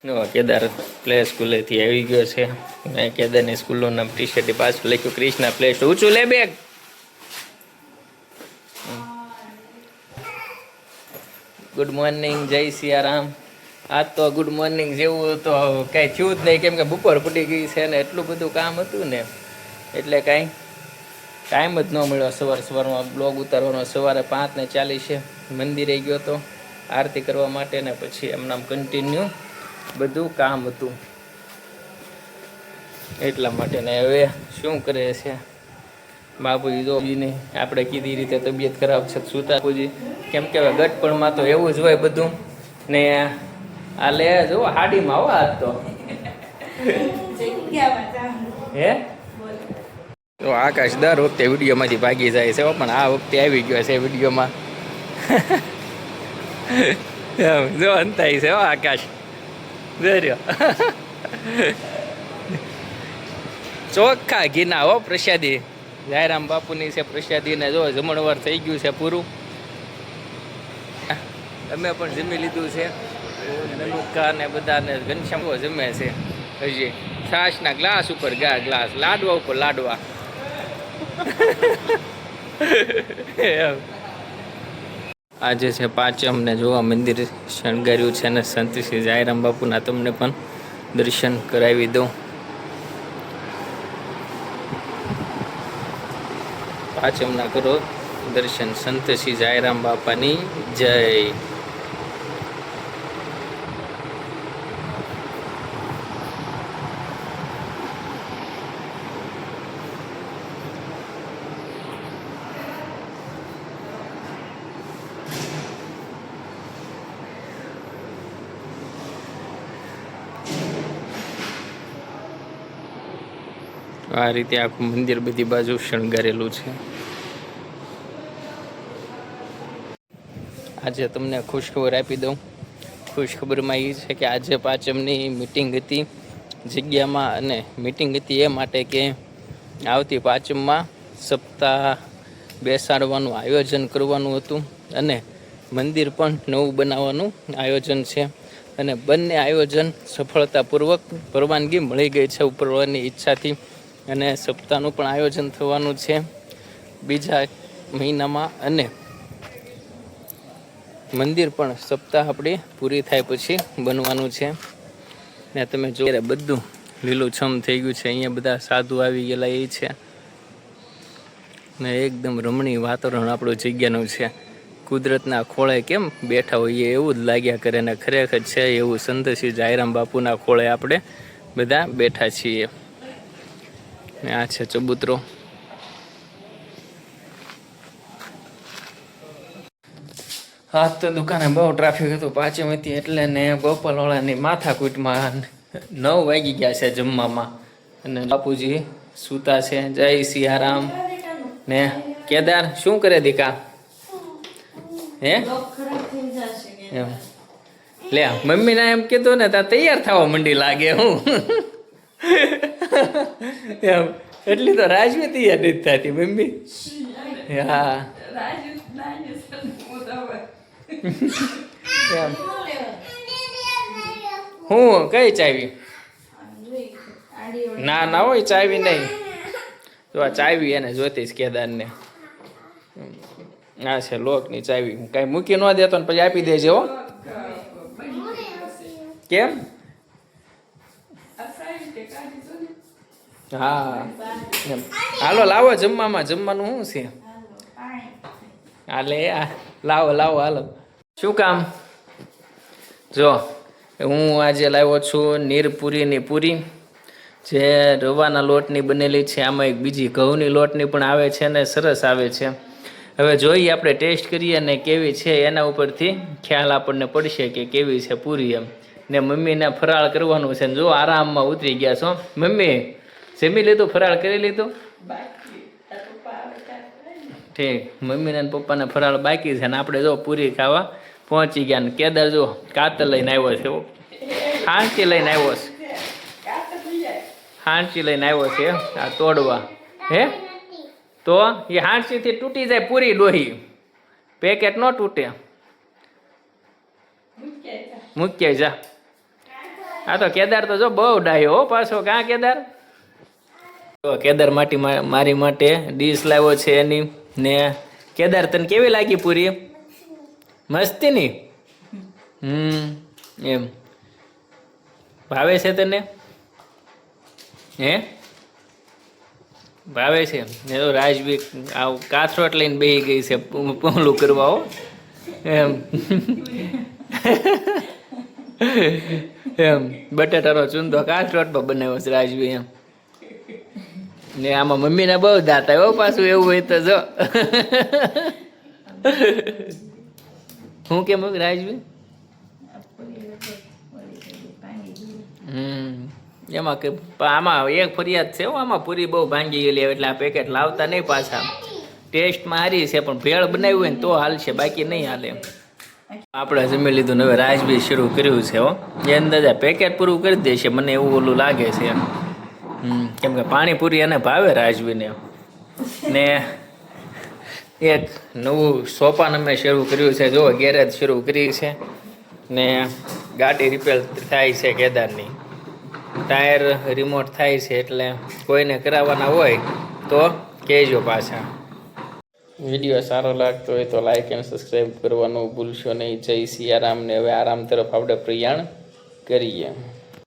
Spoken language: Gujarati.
કેદાર પ્લે સ્કૂલેથી આવી ગયો છે. મેં કેદારની સ્કૂલનું નામ ટી શર્ટ પાછું લખ્યું ક્રિષ્ના પ્લે સ્કૂલ. ઊંચું લે બેગ. ગુડ મોર્નિંગ, જય સિયારામ. આજ તો ગુડ મોર્નિંગ જેવું તો કાંઈ થયું જ નહીં, કેમ કે બપોર પડી ગઈ છે ને એટલું બધું કામ હતું ને એટલે કાંઈ ટાઈમ જ ન મળ્યો સવારમાં બ્લોગ ઉતારવાનો. સવારે 5:40 મંદિરે ગયો હતો આરતી કરવા માટે ને પછી એમનામ કન્ટિન્યુ બધું કામ હતું એટલા માટે. ને હવે શું કરે છે બાપુજી? જો નહીં, આપણે કીધી રીતે તબિયત ખરાબ છે સુતા બાપુજી, કેમ કે ગટપણમાં તો એવું જ હોય બધું ને. આ લે જો હાડીમાં આવો આજ તો હે. તો આકાશ દર વખતે વિડીયોમાંથી ભાગી જાય છે પણ આ વખતે આવી ગયો છે વિડીયોમાં. જો અંતાઈ છે આકાશ દર્યો. ચોખ્ખા ઘીના હો પ્રસાદી, જયરામ બાપુની છે પ્રસાદી ને. જો જમણવાર થઈ ગયું છે પૂરું, અમે પણ જમી લીધું છે. નનુકા ને બધાને ઘનશ્યામ જમે છે હજી. છાશના ગ્લાસ ઉપર ગ્લાસ, લાડવા ઉપર લાડવા. આજે છે પાંચમ ને જોવા મંદિર શણગાર્યું છે ને સંત શ્રી જયરામ બાપુના તમને પણ દર્શન કરાવી દઉં. પાંચમના કરો દર્શન. સંત શ્રી જયરામ બાપાની જય. આ રીતે આખું મંદિર બધી બાજુ શણગારેલું છે. આજે તમને ખુશખબર આપી દઉં. ખુશખબરમાં એ છે કે આજે પાંચમની મિટિંગ હતી જગ્યામાં, અને મિટિંગ હતી એ માટે કે આવતી પાંચમમાં સપ્તાહ બેસાડવાનું આયોજન કરવાનું હતું અને મંદિર પણ નવું બનાવવાનું આયોજન છે. અને બંને આયોજન સફળતાપૂર્વક પરવાનગી મળી ગઈ છે ઉપરવાળાની ઈચ્છાથી. અને સપ્તાહનું પણ આયોજન થવાનું છે બીજા મહિનામાં, અને મંદિર પણ સપ્તાહ આપણી પૂરી થાય પછી બનવાનું છે. ને તમે જો બધું લીલુંછમ થઈ ગયું છે. અહીંયા બધા સાધુ આવી ગયેલા એ છે ને એકદમ રમણીય વાતાવરણ આપણું જગ્યાનું છે. કુદરતના ખોળે કેમ બેઠા હોઈએ એવું જ લાગ્યા કરે ને ખરેખર છે એવું. સંત શ્રી જયરામ બાપુના ખોળે આપણે બધા બેઠા છીએ. ને આ છે ચબૂતરો. હા તો દુકાને બહુ ટ્રાફિક હતું પાંચમ હતી એટલે ને ગોપાલવાળાની માથાકૂટમાં 9 વાગી ગયા છે જમવામાં. અને બાપુજી સૂતા છે. જય સિયારામ. ને કેદાર શું કરે દીકા? હે એમ લે મમ્મી ના એમ કીધું ને તા તૈયાર થવા મંડી લાગે હું. એમ એટલી તો રાજવી તૈયાર નથી થતી મમ્મી. હા હું કઈ ચાવી? ના ના હોય ચાવી નહીં. તો આ ચાવી એને જોતીશ કેદારને. આ છે લોકની ચાવી. કઈ મૂકી ન દેતો ને પછી આપી દેજે હો. કેમ? હા હાલો લાવો જમવામાં. જમવાનું શું છે? હાલે લાવો લાવો હાલો. શું કામ? જો હું આજે લાવ્યો છું નીરપુરીની પૂરી, જે રવાના લોટની બનેલી છે. આમાં એક બીજી ઘઉંની લોટની પણ આવે છે ને સરસ આવે છે. હવે જોઈએ આપણે ટેસ્ટ કરીએ ને કેવી છે એના ઉપરથી ખ્યાલ આપણને પડશે કે કેવી છે પૂરી એમ. ને મમ્મીને ફરાળ કરવાનું છે. જો આરામમાં ઉતરી ગયા છો. મમ્મી જમી લીધું? ફરાળ કરી લીધું? ઠીક, મમ્મીને પપ્પાને ફરાળ બાકી છે ને આપણે જો પૂરી ખાવા પહોંચી ગયા. ને કેદાર જો કાતર લઈને આવ્યો છે, હાંચી લઈને આવ્યો છે. હાંચી લઈને આવ્યો છે આ તોડવા. હે તો એ હાંચીથી તૂટી જાય પૂરી ડોહી, પેકેટ ન તૂટે. મૂક્યા જા. આ તો કેદાર તો જો બહુ ડાયો હો પાછો. કાં કેદાર? તો કેદાર મારી માટે ડીશ લાવ્યો છે એની. ને કેદાર તને કેવી લાગી પૂરી? મસ્તી ની? એમ ભાવે છે તને? હે ભાવે છે? રાજવી આવું કાથરોટ લઈને બેસી ગઈ છે પહોલું કરવા હો. એમ એમ બટેટાનો ચૂંદો કાથરોટમાં બનાવ્યો છે રાજવી એમ. ને આમાં મમ્મીને બહુ દાંત આવ્યો પાછું. એવું હોય તો જો હું કેમ રાજવી? એમાં કે આમાં એક ફરિયાદ છે આમાં પૂરી બહુ ભાંગી ગયેલી એટલે આ પેકેટ લાવતા નહીં પાછા. ટેસ્ટમાં સારી છે પણ ભેળ બનાવ્યું હોય ને તો હાલશે, બાકી નહીં હાલે. આપણે જમી લીધું ને હવે રાજવી શરૂ કર્યું છે હો. એ અંદાજે પેકેટ પૂરું કરી દેશે મને એવું ઓલું લાગે છે. કેમ કે પાણીપુરી એને ભાવે રાજવીને. ને એક નવું સોપાન અમે શરૂ કર્યું છે. જો ગેરેજ શરૂ કરી છે ને ગાડી રિપેર થાય છે કેદારની. ટાયર રિમોટ થાય છે એટલે કોઈને કરાવવાના હોય તો કહેજો પાછા. વિડીયો સારો લાગતો હોય તો લાઈક અને સબસ્ક્રાઈબ કરવાનું ભૂલશો નહીં. જય સિયારામ. ને હવે આરામ તરફ આપણે પ્રયાણ કરીએ.